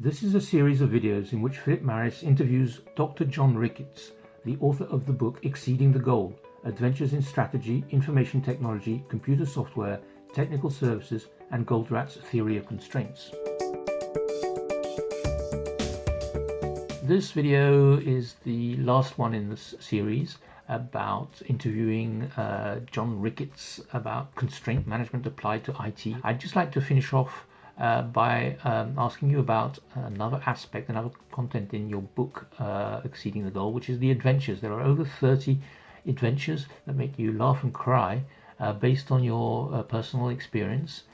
This is a series of videos in which Philip Marris interviews Dr. John Ricketts, the author of the book Exceeding the Goal: Adventures in Strategy, Information Technology, Computer Software, Technical Services, and Goldratt's Theory of Constraints. This video is the last one in this series about interviewing John Ricketts about constraint management applied to IT. I'd just like to finish off by asking you about another aspect, another content in your book, Exceeding the Goal, which is the adventures. There are over 30 adventures that make you laugh and cry based on your personal experience.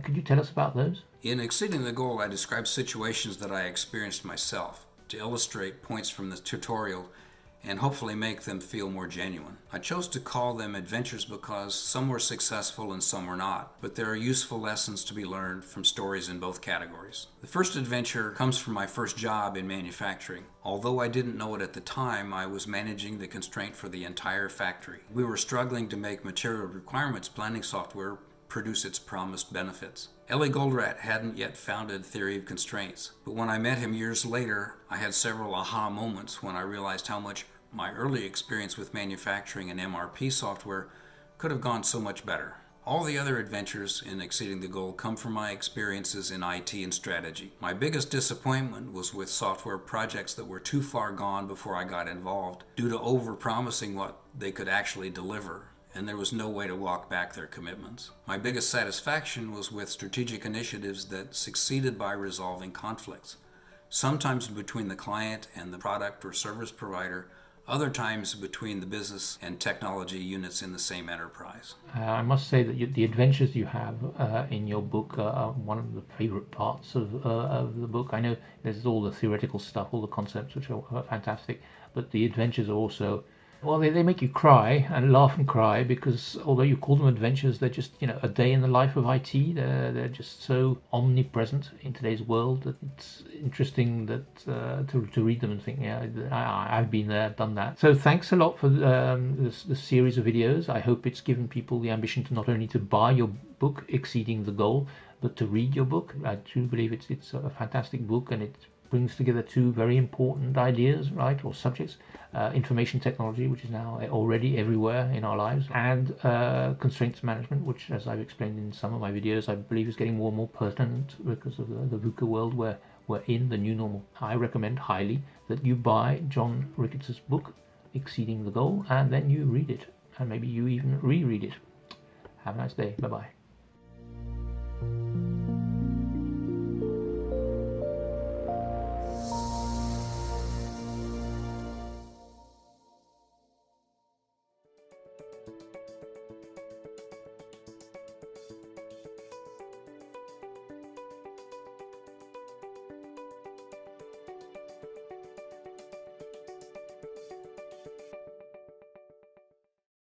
Could you tell us about those? In Exceeding the Goal, I describe situations that I experienced myself to illustrate points from the tutorial and hopefully make them feel more genuine. I chose to call them adventures because some were successful and some were not, but there are useful lessons to be learned from stories in both categories. The first adventure comes from my first job in manufacturing. Although I didn't know it at the time, I was managing the constraint for the entire factory. We were struggling to make material requirements planning software produce its promised benefits. Ellie Goldratt hadn't yet founded Theory of Constraints, but when I met him years later, I had several aha moments when I realized how much my early experience with manufacturing and MRP software could have gone so much better. All the other adventures in Exceeding the Goal come from my experiences in IT and strategy. My biggest disappointment was with software projects that were too far gone before I got involved due to over-promising what they could actually deliver, and there was no way to walk back their commitments. My biggest satisfaction was with strategic initiatives that succeeded by resolving conflicts, sometimes between the client and the product or service provider, other times between the business and technology units in the same enterprise. I must say that the adventures you have in your book are one of the favorite parts of the book. I know there's all the theoretical stuff, all the concepts, which are fantastic, but the adventures are also, well, they make you cry and laugh and cry, because although you call them adventures, they're just, a day in the life of IT. They're just so omnipresent in today's world that it's interesting that to read them and think, yeah, I've been there, done that. So thanks a lot for this series of videos. I hope it's given people the ambition to not only to buy your book, Exceeding the Goal, but to read your book. I do believe it's a fantastic book, and it brings together two very important ideas, right, or subjects: information technology, which is now already everywhere in our lives, and constraints management, which, as I've explained in some of my videos, I believe is getting more and more pertinent because of the VUCA world where we're in, the new normal. I recommend highly that you buy John Ricketts' book, Exceeding the Goal, and then you read it, and maybe you even reread it. Have a nice day. Bye-bye.